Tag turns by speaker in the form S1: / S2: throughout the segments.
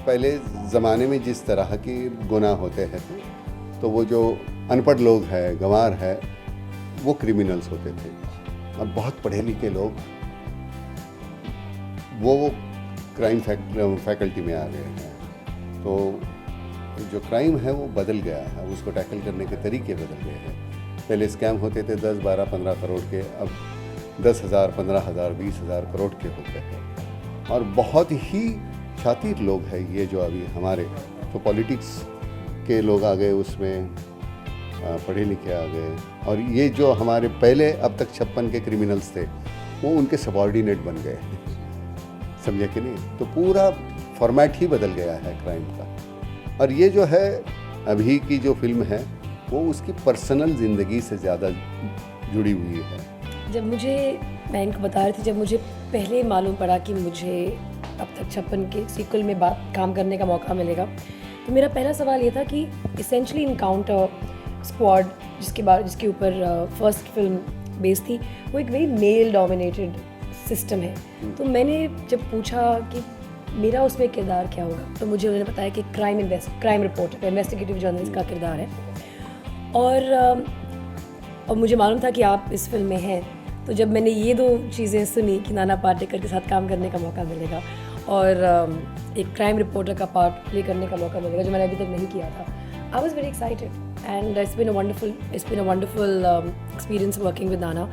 S1: पहले ज़माने में जिस तरह के गुनाह होते हैं तो वो जो अनपढ़ लोग हैं, गंवार है, वो क्रिमिनल्स होते थे। अब बहुत पढ़े लिखे लोग वो क्राइम फैकल्टी में आ गए हैं। तो जो क्राइम है वो बदल गया है, उसको टैकल करने के तरीके बदल गए हैं। पहले स्कैम होते थे 10, 12, 15 करोड़ के, अब 10,000, 15,000, 20,000 करोड़ के होते हैं। और बहुत ही शातिर लोग हैं ये जो अभी हमारे, तो पॉलिटिक्स के लोग आ गए उसमें, पढ़े लिखे आ गए। और ये जो हमारे पहले अब तक 56 के क्रिमिनल्स थे वो उनके सबॉर्डिनेट बन गए, समझे कि नहीं। तो पूरा फॉर्मेट ही बदल गया है क्राइम का। और ये जो है अभी की जो फिल्म है वो उसकी पर्सनल ज़िंदगी से ज़्यादा जुड़ी हुई है।
S2: जब मुझे बैंक बता रही थी, जब मुझे पहले मालूम पड़ा कि मुझे अब तक 56 के सीक्वल में काम करने का मौका मिलेगा, तो मेरा पहला सवाल ये था कि इसेंशली इनकाउंटर स्क्वाड जिसके ऊपर फर्स्ट फिल्म बेस्ड थी, वो एक वेरी मेल डोमिनेटेड सिस्टम है। तो मैंने जब पूछा कि मेरा उसमें किरदार क्या होगा, तो मुझे उन्होंने बताया कि क्राइम रिपोर्टर, इन्वेस्टिगेटिव जर्नलिस्ट का किरदार है। और मुझे मालूम था कि आप इस फिल्म में हैं। तो जब मैंने ये दो चीज़ें सुनी कि नाना पाटेकर के साथ काम करने का मौका मिलेगा और एक क्राइम रिपोर्टर का पार्ट प्ले करने का मौका मिलेगा जो मैंने अभी तक नहीं किया था, I was very excited and it's been a wonderful experience working with Nana.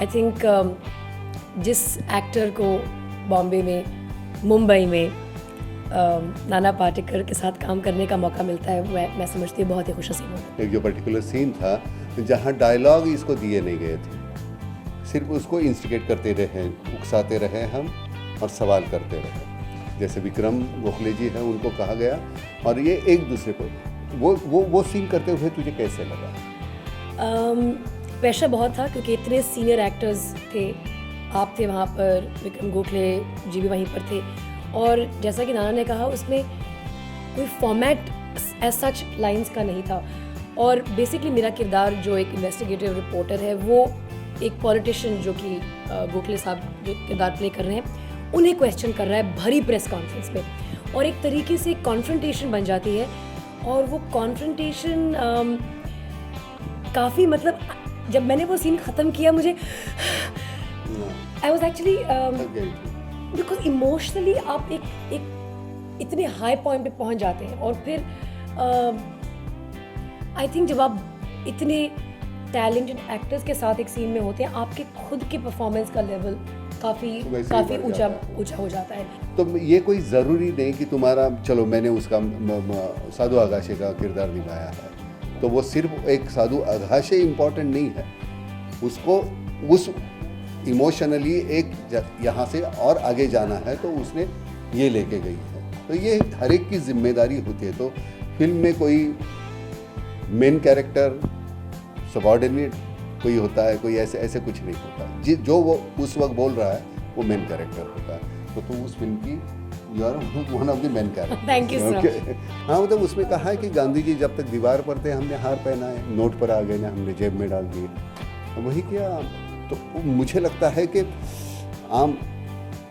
S2: I think जिस एक्टर को बॉम्बे में, मुंबई में नाना पाटेकर के साथ काम करने का मौका मिलता है, मैं समझती हूँ बहुत ही खुशनसीब हूँ।
S1: एक जो पर्टिकुलर सीन था जहाँ डायलॉग इसको दिए नहीं गए थे, सिर्फ उसको इंस्टिगेट करते रहे, उकसाते रहे हम और सवाल करते रहे। जैसे विक्रम गोखले जी हैं, उनको कहा गया और ये एक दूसरे को वो सीन करते हुए तुझे कैसे लगा?
S2: प्रेशर बहुत था क्योंकि इतने सीनियर एक्टर्स थे, आप थे वहाँ पर, विक्रम गोखले जी भी वहीं पर थे। और जैसा कि नाना ने कहा, उसमें कोई फॉर्मेट एज सच लाइंस का नहीं था। और बेसिकली मेरा किरदार जो एक इन्वेस्टिगेटिव रिपोर्टर है, वो एक पॉलिटिशियन जो कि गोखले साहब जो किरदार प्ले कर रहे हैं, उन्हें क्वेश्चन कर रहा है भरी प्रेस कॉन्फ्रेंस में। और एक तरीके से कॉन्फ्रंटेशन बन जाती है। और वो कॉन्फ्रंटेशन काफ़ी, मतलब जब मैंने वो सीन ख़त्म किया, मुझे I was actually because emotionally आप एक इतने हाई पॉइंट पे पहुंच जाते हैं। और फिर आई थिंक जब आप इतने टैलेंटेड एक्टर्स के साथ एक सीन में होते हैं, आपके खुद के परफॉर्मेंस का लेवल काफ़ी ऊंचा हो जाता है।
S1: तो ये कोई ज़रूरी नहीं कि तुम्हारा, चलो मैंने उसका साधु आगाशे का किरदार निभाया है तो वो सिर्फ एक साधु आगाशे इम्पॉर्टेंट नहीं है, उसको उस इमोशनली एक यहाँ से और आगे जाना है तो उसने ये लेके गई है। तो ये हर एक की जिम्मेदारी होती है। तो फिल्म में कोई मेन कैरेक्टर, सबऑर्डिनेट कोई होता है, कोई ऐसे कुछ नहीं होता। जो वो उस वक्त बोल रहा है वो मेन कैरेक्टर होता है। तो उस फिल्म की you are one of the main character.
S2: Thank you sir.
S1: हाँ, मतलब उसमें कहा है कि गांधी जी जब तक दीवार पर थे हमने हार पहना है, नोट पर आ गए ना हमने जेब में डाल दिए, वही किया। तो मुझे लगता है कि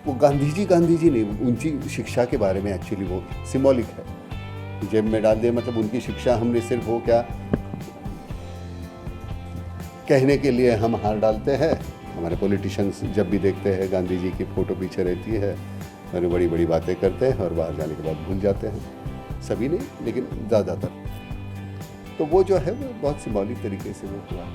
S1: वो गांधी जी नहीं, उनकी शिक्षा के बारे में एक्चुअली वो सिंबॉलिक है। जेब में डाल दे मतलब उनकी शिक्षा हमने सिर्फ वो क्या कहने के लिए हम हार डालते हैं। हमारे पॉलिटिशियंस जब भी देखते हैं गांधी जी की फ़ोटो पीछे रहती है और बड़ी बड़ी बातें करते हैं और बाहर जाने के बाद भूल जाते हैं। सभी नहीं लेकिन ज़्यादातर। तो वो जो है वो बहुत सिंबॉलिक तरीके से वो हुआ।